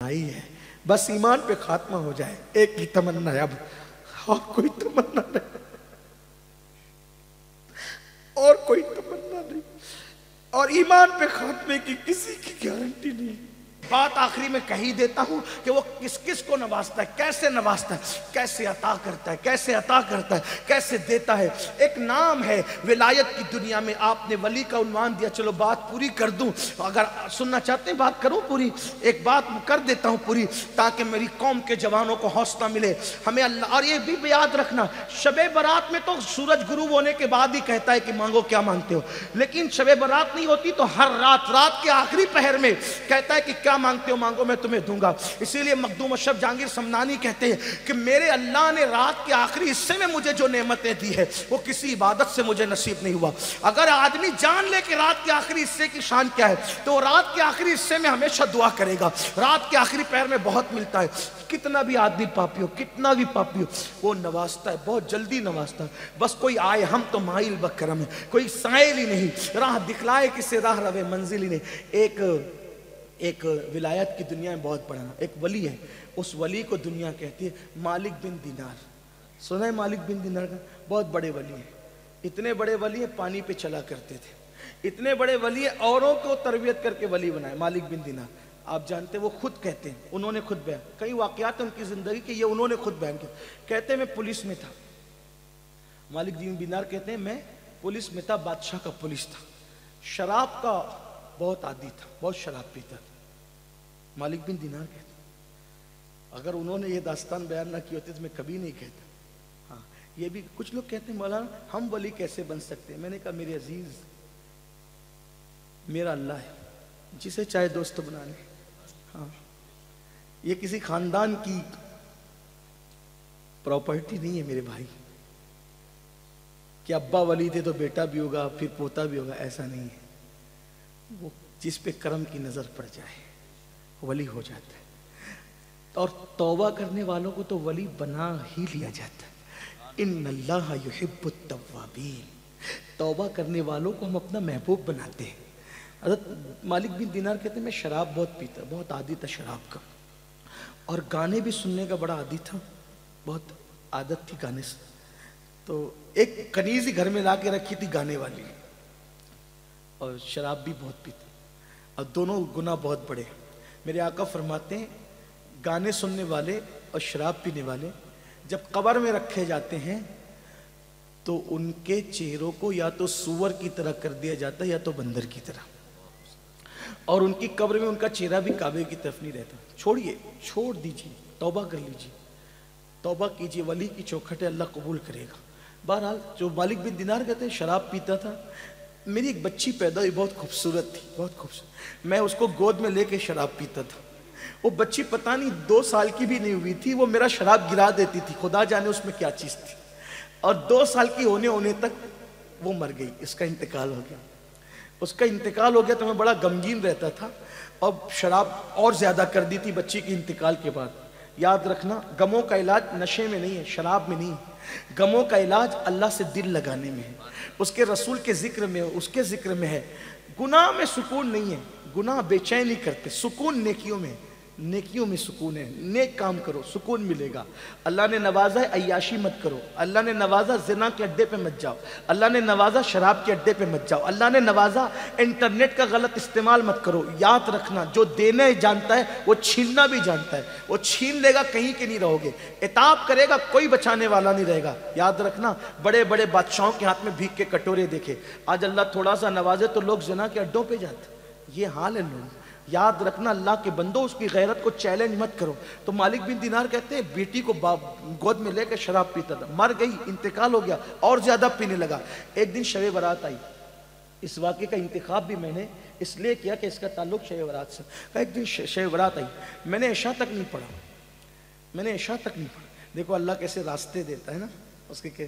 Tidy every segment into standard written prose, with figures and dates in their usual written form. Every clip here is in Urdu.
آئی ہے، بس ایمان پہ خاتمہ ہو جائے، ایک ہی تمنا ہے، اب اور کوئی تمنا نہیں، اور کوئی تمنا نہیں، اور ایمان پہ خاتمے کی کسی کی گارنٹی نہیں۔ بات آخری میں کہی دیتا ہوں کہ وہ کس کس کو نوازتا ہے، کیسے نوازتا ہے، کیسے عطا کرتا ہے، کیسے عطا کرتا ہے، کیسے دیتا ہے۔ ایک نام ہے ولایت کی دنیا میں، آپ نے ولی کا عنوان دیا، چلو بات پوری کر دوں، اگر سننا چاہتے ہیں بات کروں پوری، ایک بات کر دیتا ہوں پوری تاکہ میری قوم کے جوانوں کو حوصلہ ملے ہمیں اللہ۔ اور یہ بھی یاد رکھنا، شب برات میں تو سورج غروب ہونے کے بعد ہی کہتا ہے کہ مانگو کیا مانگتے ہو، لیکن شب برات نہیں ہوتی تو ہر رات، رات کے آخری پہر میں کہتا ہے کہ کیا مانگتے ہو مانگو میں تمہیں دوں گا۔ اسی لیے مخدوم اشرف جہانگیر سمنانی کہتے ہیں کہ میرے اللہ نے رات کے آخری حصے میں مجھے جو نعمتیں دی ہے وہ کسی عبادت سے مجھے نصیب نہیں ہوا۔ اگر آدمی جان لے کہ رات کے آخری حصے کی شان کیا ہے تو وہ رات کے آخری حصے میں ہمیشہ دعا کرے گا۔ رات کے آخری پہر میں بہت ملتا ہے، کتنا بھی آدمی پاپی ہو، کتنا بھی پاپی ہو، وہ نوازتا ہے، بہت جلدی نوازتا ہے۔ بس کوئی آئے، ہم تو مائل بکرم ہے، کوئی سائل ہی نہیں، راہ دکھلائے کسے راہ روے منزل ہی نہیں۔ ایک ولایت کی دنیا میں بہت بڑا ایک ولی ہے، اس ولی کو دنیا کہتی ہے مالک بن دینار۔ سنا ہے مالک بن دینار کا؟ بہت بڑے ولی ہیں، اتنے بڑے ولی ہیں پانی پہ چلا کرتے تھے، اتنے بڑے ولی ہیں اوروں کو تربیت کر کے ولی بنائے۔ مالک بن دینار آپ جانتے ہیں، وہ خود کہتے ہیں، انہوں نے خود بیان، کئی واقعات ہیں ان کی زندگی کے، یہ انہوں نے خود بیان کیا، کہتے ہیں میں پولیس میں تھا۔ مالک بن دینار کہتے ہیں میں پولیس میں تھا، بادشاہ کا پولیس تھا، شراب کا بہت عادی تھا، بہت شراب پیتا تھا۔ مالک بن دینار کہتے ہیں، اگر انہوں نے یہ داستان بیان نہ کی ہوتی تو میں کبھی نہیں کہتا۔ ہاں یہ بھی کچھ لوگ کہتے ہیں مولانا ہم ولی کیسے بن سکتے ہیں؟ میں نے کہا میرے عزیز، میرا اللہ ہے جسے چاہے دوست بنا لے۔ ہاں یہ کسی خاندان کی پراپرٹی نہیں ہے میرے بھائی کہ ابا ولی تھے تو بیٹا بھی ہوگا پھر پوتا بھی ہوگا، ایسا نہیں ہے۔ وہ جس پہ کرم کی نظر پڑ جائے ولی ہو جاتا ہے، اور توبہ کرنے والوں کو تو ولی بنا ہی لیا جاتا ہے۔ ان اللہ یحب التوابین، توبہ کرنے والوں کو ہم اپنا محبوب بناتے ہیں۔ حضرت مالک بن دینار کہتے ہیں میں شراب بہت پیتا، بہت عادی تھا شراب کا، اور گانے بھی سننے کا بڑا عادی تھا، بہت عادت تھی گانے سے۔ تو ایک کنیز ہی گھر میں لا کے رکھی تھی گانے والی، اور شراب بھی بہت پیتا، اور دونوں گناہ بہت بڑے۔ میرے آقا فرماتے ہیں گانے سننے والے اور شراب پینے والے جب قبر میں رکھے جاتے ہیں تو ان کے چہروں کو یا تو سور کی طرح کر دیا جاتا ہے یا تو بندر کی طرح، اور ان کی قبر میں ان کا چہرہ بھی کعبے کی طرف نہیں رہتا۔ چھوڑیے، چھوڑ دیجیے، توبہ کر لیجیے، توبہ کیجیے، ولی کی چوکھٹ ہے، اللہ قبول کرے گا۔ بہرحال جو مالک بن دینار کہتے ہیں شراب پیتا تھا، میری ایک بچی پیدا ہوئی، بہت خوبصورت تھی، بہت خوبصورت، میں اس کو گود میں لے کے شراب پیتا تھا۔ وہ بچی پتہ نہیں 2 سال کی بھی نہیں ہوئی تھی، وہ میرا شراب گرا دیتی تھی، خدا جانے اس میں کیا چیز تھی، اور 2 سال کی ہونے تک وہ مر گئی، اس کا انتقال ہو گیا۔ اس کا انتقال ہو گیا تو میں بڑا غمگین رہتا تھا، اور شراب اور زیادہ کر دی تھی بچی کے انتقال کے بعد۔ یاد رکھنا غموں کا علاج نشے میں نہیں ہے، شراب میں نہیں ہے، غموں کا علاج اللہ سے دل لگانے میں ہے، اس کے رسول کے ذکر میں ہے، اس کے ذکر میں ہے۔ گناہ میں سکون نہیں ہے، گناہ بے چینی کرتے، سکون نیکیوں میں، نیکیوں میں سکون ہے، نیک کام کرو سکون ملے گا۔ اللہ نے نوازا ہے عیاشی مت کرو، اللہ نے نوازا زنا کے اڈے پہ مت جاؤ، اللہ نے نوازا شراب کے اڈے پہ مت جاؤ، اللہ نے نوازا انٹرنیٹ کا غلط استعمال مت کرو۔ یاد رکھنا جو دینے جانتا ہے وہ چھیننا بھی جانتا ہے، وہ چھین لے گا کہیں کے نہیں رہو گے، عتاب کرے گا کوئی بچانے والا نہیں رہے گا۔ یاد رکھنا بڑے بڑے بادشاہوں کے ہاتھ میں بھیک کے کٹورے دیکھے، آج اللہ تھوڑا سا نوازے تو لوگ زنا کے اڈوں پہ جاتے، یہ حال ہے لوگ۔ یاد رکھنا اللہ کے بندو اس کی غیرت کو چیلنج مت کرو۔ تو مالک بن دینار کہتے ہیں بیٹی کو گود میں لے کے شراب پیتا تھا، مر گئی، انتقال ہو گیا، اور زیادہ پینے لگا۔ ایک دن شب برات آئی، اس واقعے کا انتخاب بھی میں نے اس لیے کیا کہ اس کا تعلق شب برات سے۔ ایک دن شب برات آئی، میں نے عشاء تک نہیں پڑھا، میں نے عشاء تک نہیں پڑھا۔ دیکھو اللہ کیسے راستے دیتا ہے نا، اس کے کہ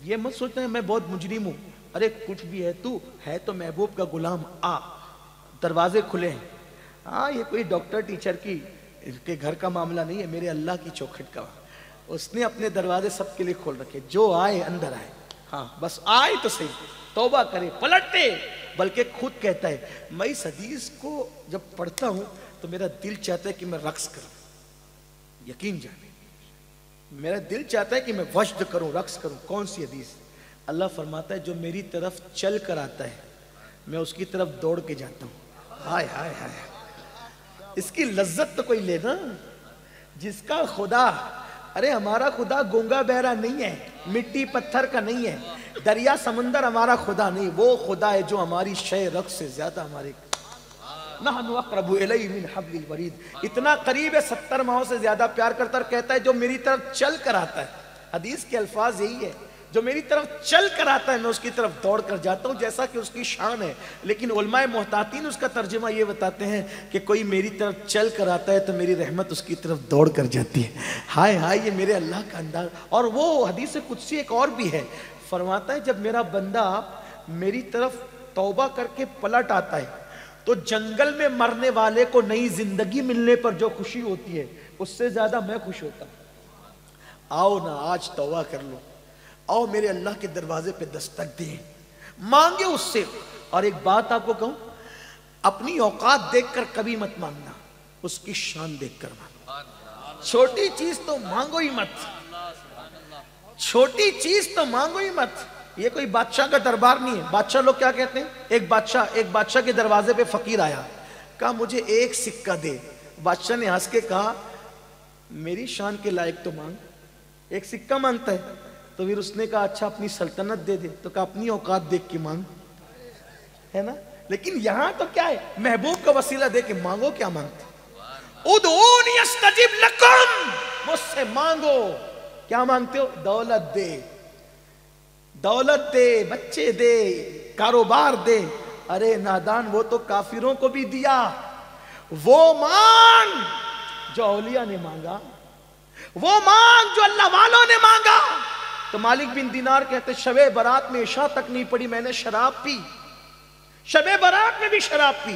یہ مت سوچنا ہے میں بہت مجرم ہوں، ارے کچھ بھی ہے، تو ہے تو محبوب کا غلام، آ دروازے کھلے ہیں۔ ہاں یہ کوئی ڈاکٹر ٹیچر کے گھر کا معاملہ نہیں ہے، میرے اللہ کی چوکھٹ کا، اس نے اپنے دروازے سب کے لیے کھول رکھے، جو آئے اندر آئے، ہاں بس آئے تو صحیح، توبہ کرے، پلٹے۔ بلکہ خود کہتا ہے میں اس حدیث کو جب پڑھتا ہوں تو میرا دل چاہتا ہے کہ میں رقص کروں. یقین جانے میرا دل چاہتا ہے کہ میں وجد کروں, رقص کروں. کون سی حدیث؟ اللہ فرماتا ہے جو میری طرف چل کر آتا ہے میں اس کی طرف دوڑ کے جاتا ہوں. ہائے ہائے ہائے, اس کی لذت تو کوئی لینا. جس کا خدا, ارے ہمارا خدا گونگا بہرا نہیں ہے, مٹی پتھر کا نہیں ہے, دریا سمندر ہمارا خدا نہیں. وہ خدا ہے جو ہماری شے رقص سے زیادہ ہمارے نحن اقرب الیہ من حبل الورید, اتنا قریب ہے, 70 ماہوں سے زیادہ پیار کرتا ہے. اور کہتا ہے جو میری طرف چل کر آتا ہے, حدیث کے الفاظ یہی ہے, جو میری طرف چل کر آتا ہے میں اس کی طرف دوڑ کر جاتا ہوں, جیسا کہ اس کی شان ہے. لیکن علماء محتاطین اس کا ترجمہ یہ بتاتے ہیں کہ کوئی میری طرف چل کر آتا ہے تو میری رحمت اس کی طرف دوڑ کر جاتی ہے. ہائے ہائے, یہ میرے اللہ کا انداز. اور وہ حدیث قدسی ایک اور بھی ہے, فرماتا ہے جب میرا بندہ میری طرف توبہ کر کے پلٹ آتا ہے تو جنگل میں مرنے والے کو نئی زندگی ملنے پر جو خوشی ہوتی ہے اس سے زیادہ میں خوش ہوتا ہوں. آؤ نا آج توبہ کر لو, آؤ میرے اللہ کے دروازے پہ دستک دیں, مانگے اس سے. اور ایک بات آپ کو کہوں, اپنی اوقات دیکھ کر کبھی مت مانگنا, اس کی شان دیکھ کر مانگنا. چھوٹی چیز تو مانگو ہی مت, چھوٹی چیز تو مانگو ہی مت. یہ کوئی بادشاہ کا دربار نہیں ہے. بادشاہ لوگ کیا کہتے ہیں, ایک بادشاہ کے دروازے پہ فقیر آیا, کہا مجھے ایک سکہ دے. بادشاہ نے ہنس کے کہا میری شان کے لائق تو مانگ, ایک سکہ مانگتا ہے. تو پھر اس نے کہا اچھا اپنی سلطنت دے دے. تو کہا اپنی اوقات دیکھ کے مانگ, ہے نا. لیکن یہاں تو کیا ہے, محبوب کا وسیلہ دے کے مانگو. کیا مانگتے, ادعونی استجب لکم, مجھ سے مانگو. کیا مانگتے ہو؟ دولت دے, دولت دے, بچے دے, کاروبار دے. ارے نادان, وہ تو کافروں کو بھی دیا. وہ مانگ جو اولیاء نے مانگا, وہ مانگ جو اللہ والوں نے مانگا. تو مالک بن دینار کہتے شب برات میں عشاء تک نہیں پڑی, میں نے شراب پی, شب برات میں بھی شراب پی,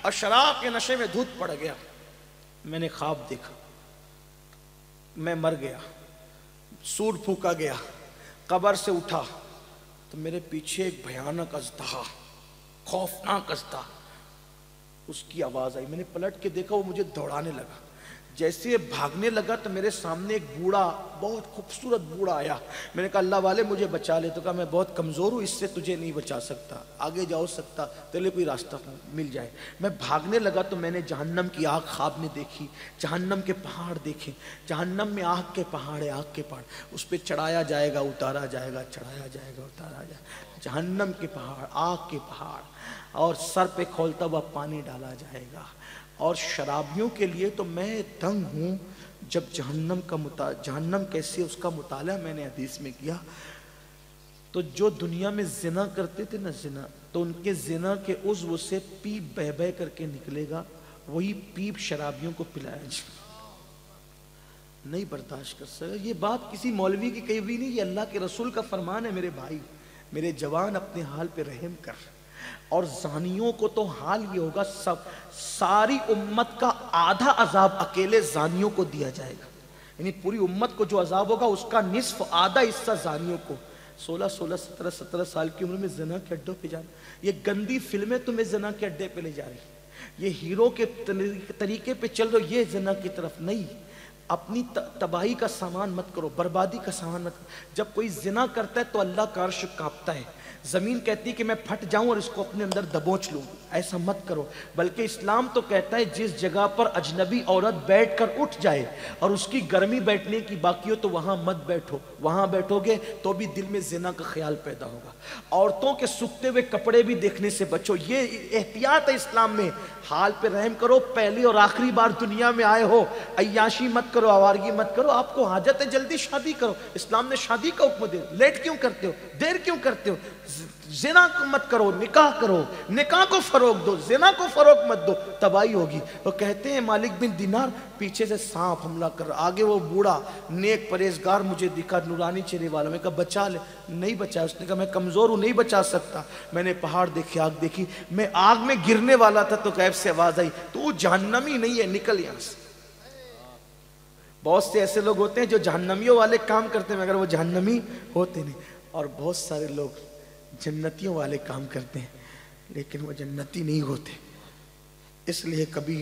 اور شراب کے نشے میں دھوت پڑ گیا. میں نے خواب دیکھا, میں مر گیا, سور پھونکا گیا, قبر سے اٹھا تو میرے پیچھے ایک بھیانک اژدہا, خوفناک اژدہا, اس کی آواز آئی. میں نے پلٹ کے دیکھا, وہ مجھے دوڑانے لگا. جیسے یہ بھاگنے لگا تو میرے سامنے ایک بوڑھا, بہت خوبصورت بوڑھا آیا. میں نے کہا اللہ والے مجھے بچا لے. تو کہا میں بہت کمزور ہوں, اس سے تجھے نہیں بچا سکتا, آگے جاؤ سکتا تیرے کوئی راستہ مل جائے. میں بھاگنے لگا تو میں نے جہنم کی آگ خواب میں دیکھی, جہنم کے پہاڑ دیکھے. جہنم میں آگ کے پہاڑ ہے, آگ کے پہاڑ, اس پہ چڑھایا جائے گا, اتارا جائے گا, چڑھایا جائے گا, اتارا جائے گا. جہنم کے پہاڑ, آگ کے پہاڑ, اور سر پہ کھولتا ہوا پانی ڈالا جائے گا. اور شرابیوں کے لیے تو میں دنگ ہوں. جب جہنم کیسی ہے اس کا مطالعہ میں نے حدیث میں کیا, تو جو دنیا میں زنا کرتے تھے نا, زنا, تو ان کے زنا کے عضو سے پیپ بہ بہ کر کے نکلے گا, وہی پیپ شرابیوں کو پلایا جائے. نہیں برداشت کر سکتا. یہ بات کسی مولوی کی کہی ہوئی نہیں, یہ اللہ کے رسول کا فرمان ہے. میرے بھائی, میرے جوان, اپنے حال پہ رحم کر. اور زانیوں کو تو حال یہ ہوگا, ساری امت کا آدھا عذاب اکیلے زانیوں کو دیا جائے گا. یعنی پوری امت کو جو عذاب ہوگا اس کا نصف, آدھا حصہ زانیوں کو. 16 17 سال کی عمر میں زنا کے اڈوں پہ جانا, یہ گندی فلمیں تمہیں زنا کے اڈے پہ لے جا رہی, یہ ہیرو کے طریقے پہ چل رہے, یہ زنا کی طرف نہیں. اپنی تباہی کا سامان مت کرو, بربادی کا سامان مت کرو. جب کوئی زنا کرتا ہے تو اللہ کا عرش کانپتا ہے, زمین کہتی ہے کہ میں پھٹ جاؤں اور اس کو اپنے اندر دبوچ لوں. ایسا مت کرو. بلکہ اسلام تو کہتا ہے جس جگہ پر اجنبی عورت بیٹھ کر اٹھ جائے اور اس کی گرمی بیٹھنے کی باقی ہو تو وہاں مت بیٹھو. وہاں بیٹھو گے تو بھی دل میں زنا کا خیال پیدا ہوگا. عورتوں کے سکھتے ہوئے کپڑے بھی دیکھنے سے بچو, یہ احتیاط ہے اسلام میں. حال پہ رحم کرو, پہلی اور آخری بار دنیا میں آئے ہو, عیاشی مت کرو, آوارگی مت کرو. آپ کو حاجت ہے جلدی شادی کرو, اسلام نے شادی کا حکم دیا. لیٹ کیوں کرتے ہو, دیر کیوں کرتے ہو؟ زنا مت کرو, نکاح کرو, نکاح کو فروغ دو, زنا کو فروغ مت دو, تباہی ہوگی. وہ کہتے ہیں مالک بن دینار, پیچھے سے سانپ حملہ کر, آگے وہ بوڑھا نیک پرہیزگار مجھے دکھا, نورانی چہرے والا. میں کہا بچا لے, نہیں بچا. اس نے کہا میں کمزور ہوں, نہیں بچا سکتا. میں نے پہاڑ دیکھے, آگ دیکھی, میں آگ میں گرنے والا تھا تو غیب سے آواز آئی, تو جہنمی نہیں ہے, نکل یہاں سے. بہت سے ایسے لوگ ہوتے ہیں جو جہنمیوں والے کام کرتے ہیں مگر وہ جہنمی ہوتے نہیں, اور بہت سارے لوگ جنتیوں والے کام کرتے ہیں لیکن وہ جنتی نہیں ہوتے. اس لیے کبھی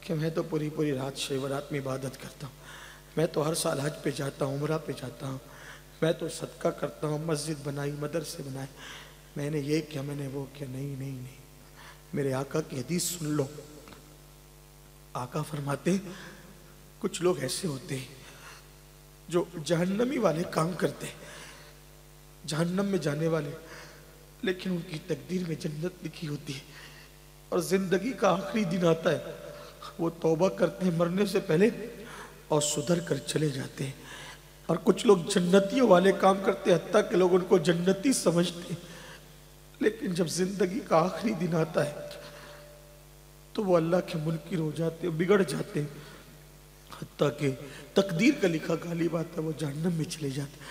کہ میں تو پوری پوری رات شب رات میں عبادت کرتا ہوں، میں تو ہر سال حج پہ جاتا ہوں، عمرہ پہ جاتا ہوں، میں تو صدقہ کرتا ہوں، مسجد بنائی، مدرسے بنائے، میں نے یہ کیا، میں نے وہ کیا. نہیں نہیں نہیں، میرے آقا کی حدیث سن لو. آقا فرماتے ہیں کچھ لوگ ایسے ہوتے ہیں جو جہنمی والے کام کرتے ہیں، جہنم میں جانے والے، لیکن ان کی تقدیر میں جنت لکھی ہوتی ہے، اور زندگی کا آخری دن آتا ہے، وہ توبہ کرتے ہیں مرنے سے پہلے اور سدھر کر چلے جاتے ہیں. اور کچھ لوگ جنتیوں والے کام کرتے ہیں، حتیٰ کہ لوگ ان کو جنتی سمجھتے ہیں، لیکن جب زندگی کا آخری دن آتا ہے تو وہ اللہ کے منکر ہو جاتے ہیں، بگڑ جاتے ہیں، حتیٰ کہ تقدیر کا لکھا غالب آتا ہے، وہ جہنم میں چلے جاتے ہیں.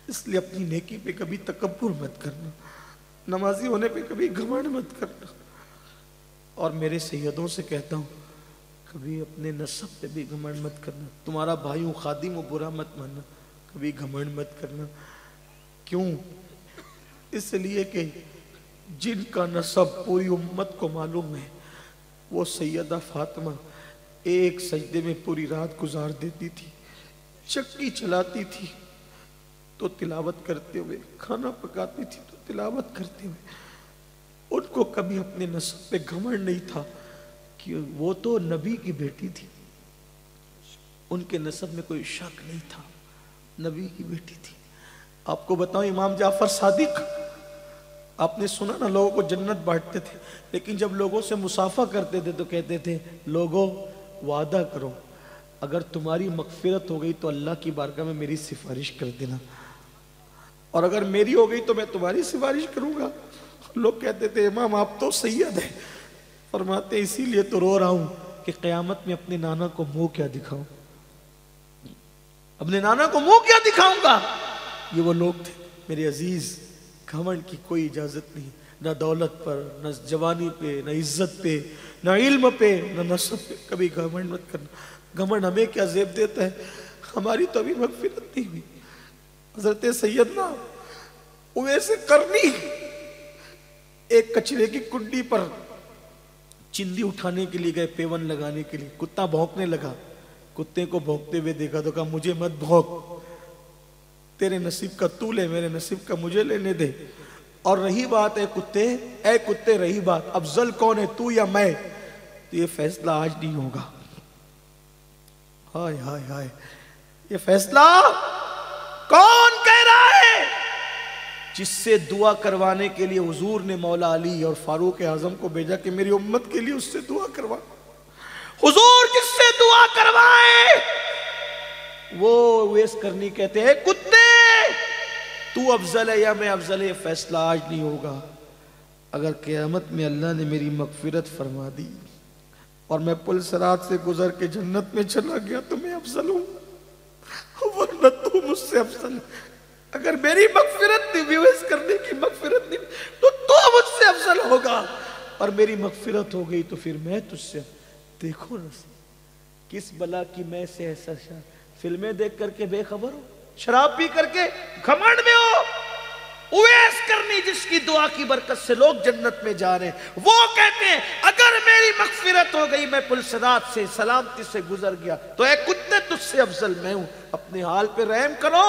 اس لیے اپنی نیکی پہ کبھی تکبر مت کرنا، نمازی ہونے پہ کبھی گھمنڈ مت کرنا. اور میرے سیدوں سے کہتا ہوں کبھی اپنے نسب پہ بھی گھمنڈ مت کرنا. تمہارا بھائی ہوں، خادم ہوں، برا مت ماننا، کبھی گھمنڈ مت کرنا. کیوں؟ اس لیے کہ جن کا نسب پوری امت کو معلوم ہے، وہ سیدہ فاطمہ ایک سجدے میں پوری رات گزار دیتی تھی، چکی چلاتی تھی تو تلاوت کرتے ہوئے، کھانا پکاتی تھی تو تلاوت کرتے ہوئے. ان کو کبھی اپنے نسب پہ گھمنڈ نہیں تھا کہ وہ تو نبی کی بیٹی تھی، ان کے نسب میں کوئی شک نہیں تھا، نبی کی بیٹی تھی. آپ کو بتاؤں امام جعفر صادق، آپ نے سنا نا لوگوں کو جنت بانٹتے تھے، لیکن جب لوگوں سے مصافحہ کرتے تھے تو کہتے تھے لوگوں وعدہ کرو اگر تمہاری مغفرت ہو گئی تو اللہ کی بارگاہ میں میری سفارش کر دینا، اور اگر میری ہو گئی تو میں تمہاری سفارش کروں گا. لوگ کہتے تھے امام آپ تو سید ہیں. فرماتے اسی لیے تو رو رہا ہوں کہ قیامت میں اپنے نانا کو منہ کیا دکھاؤں، اپنے نانا کو منہ کیا دکھاؤں گا. یہ وہ لوگ تھے میرے عزیز. گھمنڈ کی کوئی اجازت نہیں، نہ دولت پر، نہ جوانی پہ، نہ عزت پہ، نہ علم پہ، نہ نسب پہ. کبھی گھمنڈ مت کرنا. گھمنڈ ہمیں کیا زیب دیتا ہے، ہماری تو ابھی مغفرت نہیں ہوئی. حضرت سیدنا اویس قرنی ایک کچرے کی کنڈی پر چندی اٹھانے کے لیے گئے، پیون لگانے کے لیے. کتا بھونکنے لگا، کتے کو بھونکتے ہوئے دیکھا تو کہا مجھے مت بھونک، تیرے نصیب کا تو لے، میرے نصیب کا مجھے لینے دے. اور رہی بات اے کتے رہی بات افضل کون ہے، تو یا میں، تو یہ فیصلہ آج نہیں ہوگا. ہائے ہائے ہائے، یہ فیصلہ کون کہہ رہا ہے؟ جس سے دعا کروانے کے لیے حضور نے مولا علی اور فاروق اعظم کو بھیجا کہ میری امت کے لیے اس سے دعا کروا. حضور جس سے دعا کروائے وہ اویس قرنی کہتے ہیں کتے تو افضل ہے یا میں افضل ہے، یہ فیصلہ آج نہیں ہوگا. اگر قیامت میں اللہ نے میری مغفرت فرما دی اور میں پل صراط سے گزر کے جنت میں چلا گیا تو میں افضل ہوں، ورنہ تو مجھ سے افضل ہے. اگر میری مغفرت نہیں، اویس قرنی کی مغفرت نہیں، تو مجھ سے افضل ہوگا. اور میری مغفرت ہو گئی تو پھر میں تجھ سے. دیکھو نا کس بلا کی میں سے ایسا فلمیں دیکھ کر کے بے خبر ہو، شراب پی کر کے گھمنڈ میں ہو. اویس قرنی جس کی دعا کی برکت سے لوگ جنت میں جا رہے ہیں، وہ کہتے ہیں اگر میری مغفرت ہو گئی، میں پل صراط سے سلامتی سے گزر گیا تو اے کتے تجھ سے افضل میں ہوں. اپنے حال پہ رحم کرو.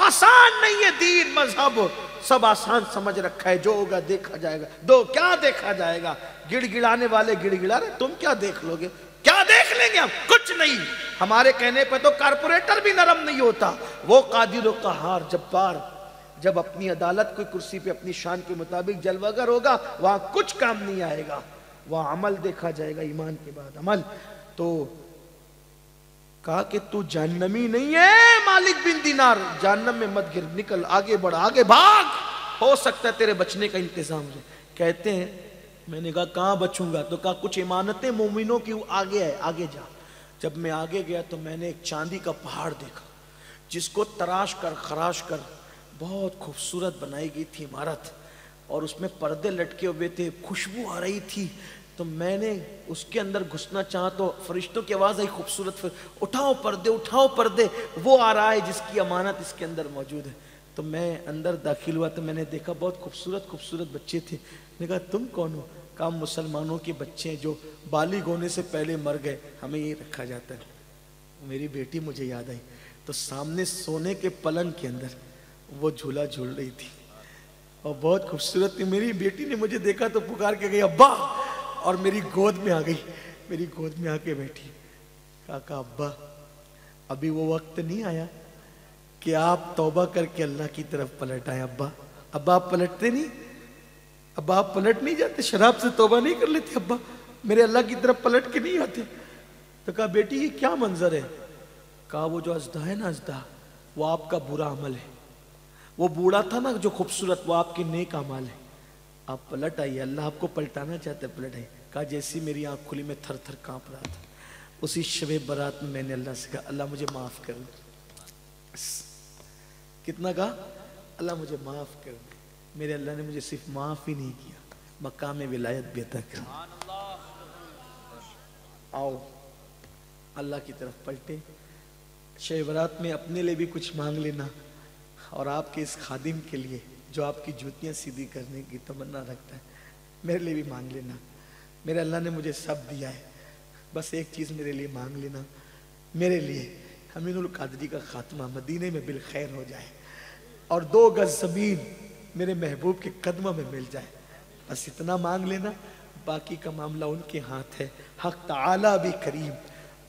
آسان نہیں ہے دین مذہب، سب آسان سمجھ رکھا ہے، جو ہوگا دیکھا جائے گا. دو کیا دیکھا جائے گا، گڑ گڑانے والے گڑ گڑا رہے، تم کیا دیکھ لو گے، کیا دیکھ لیں گے ہم؟ کچھ نہیں. ہمارے کہنے پہ تو کارپوریٹر بھی نرم نہیں ہوتا. وہ قادر و قہار جبار جب اپنی عدالت کوئی کرسی پہ اپنی شان کے مطابق جلوہ گر ہوگا، وہاں کچھ کام نہیں آئے گا، وہاں عمل دیکھا جائے گا، ایمان کے بعد عمل. تو کہا کہ تو جہنمی نہیں ہے مالک بن دینار، جہنم میں مت گر، نکل، آگے بڑھ، آگے بھاگ، ہو سکتا ہے تیرے بچنے کا انتظام ہے. کہتے ہیں میں نے کہا کہاں بچوں گا؟ تو کہا کچھ امانتیں مومنوں کی آگے ہے، آگے جا. جب میں آگے گیا تو میں نے ایک چاندی کا پہاڑ دیکھا جس کو تراش کر خراش کر بہت خوبصورت بنائی گئی تھی عمارت، اور اس میں پردے لٹکے ہوئے تھے، خوشبو آ رہی تھی. تو میں نے اس کے اندر گھسنا چاہا تو فرشتوں کی آواز آئی خوبصورت، اٹھاؤ پردے، اٹھاؤ پردے، وہ آ رہا ہے جس کی امانت اس کے اندر موجود ہے. تو میں اندر داخل ہوا تو میں نے دیکھا بہت خوبصورت خوبصورت بچے تھے. میں نے کہا تم کون ہو؟ کہا مسلمانوں کے بچے جو بالغ ہونے سے پہلے مر گئے ہمیں یہ رکھا جاتا ہے. میری بیٹی مجھے یاد آئی تو سامنے سونے کے پلنگ کے اندر وہ جھولا جھول رہی تھی اور بہت خوبصورت تھی. میری بیٹی نے مجھے دیکھا تو پکار کے گئی ابا, اور میری گود میں آ گئی, میری گود میں آ کے بیٹھی. کہا ابا ابھی وہ وقت نہیں آیا کہ آپ توبہ کر کے اللہ کی طرف پلٹ آئے. ابا آپ پلٹتے نہیں, ابا آپ پلٹ نہیں جاتے, شراب سے توبہ نہیں کر لیتے ابا, میرے اللہ کی طرف پلٹ کے نہیں آتے. تو کہا بیٹی یہ کیا منظر ہے؟ کہا وہ جو ازدہ ہے نا, ازدہ وہ آپ کا برا عمل ہے, وہ بوڑھا تھا نا جو خوبصورت وہ آپ کے نیک اعمال ہے, آپ پلٹ آئیے, اللہ آپ کو پلٹانا چاہتے ہیں, پلٹ آئیے. کہا جیسی میری آنکھ کھلی میں تھر تھر کانپ رہا تھا, اسی شب برات میں نے اللہ سے کہا اللہ مجھے معاف کر دے. کتنا کہا اللہ مجھے معاف کر دے. میرے اللہ نے مجھے صرف معاف ہی نہیں کیا, مقام ولایت بھی عطا کر. آؤ اللہ کی طرف پلٹے. شب برات میں اپنے لیے بھی کچھ مانگ لینا, اور آپ کے اس خادم کے لیے جو آپ کی جوتیاں سیدھی کرنے کی تمنا رکھتا ہے میرے لیے بھی مانگ لینا. میرے اللہ نے مجھے سب دیا ہے, بس ایک چیز میرے لیے مانگ لینا, میرے لیے امین القادری کا خاتمہ مدینے میں بالخیر ہو جائے اور 2 گز زمین میرے محبوب کے قدموں میں مل جائے. بس اتنا مانگ لینا, باقی کا معاملہ ان کے ہاتھ ہے. حق تعالی بھی کریم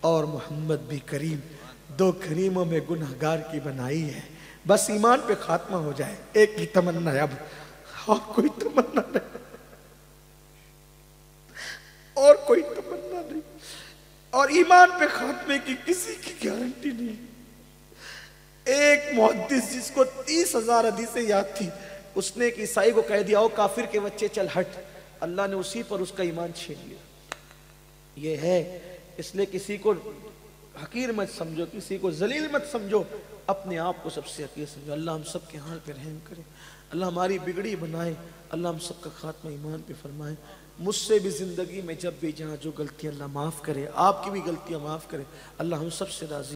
اور محمد بھی کریم, 2 کریموں میں گنہگار کی بنائی ہے. بس ایمان پہ خاتمہ ہو جائے, ایک ہی تمنا ہے اب, اور کوئی تمنا نہیں, اور کوئی تمنا نہیں, اور ایمان پہ خاتمے کی کسی کی گارنٹی نہیں. ایک محدث جس کو 30,000 حدیثیں یاد تھی, اس نے ایک عیسائی کو کہہ دیا او کافر کے بچے چل ہٹ, اللہ نے اسی پر اس کا ایمان چھین لیا. یہ ہے, اس لیے کسی کو حقیر مت سمجھو, کسی کو ذلیل مت سمجھو, اپنے آپ کو سب سے حقیر سمجھو. اللہ ہم سب کے حال پہ رحم کرے, اللہ ہماری بگڑی بنائے, اللہ ہم سب کا خاتمہ ایمان پہ فرمائے. مجھ سے بھی زندگی میں جب بھی جہاں جو غلطیاں اللہ معاف کرے, آپ کی بھی غلطیاں معاف کرے, اللہ ہم سب سے راضی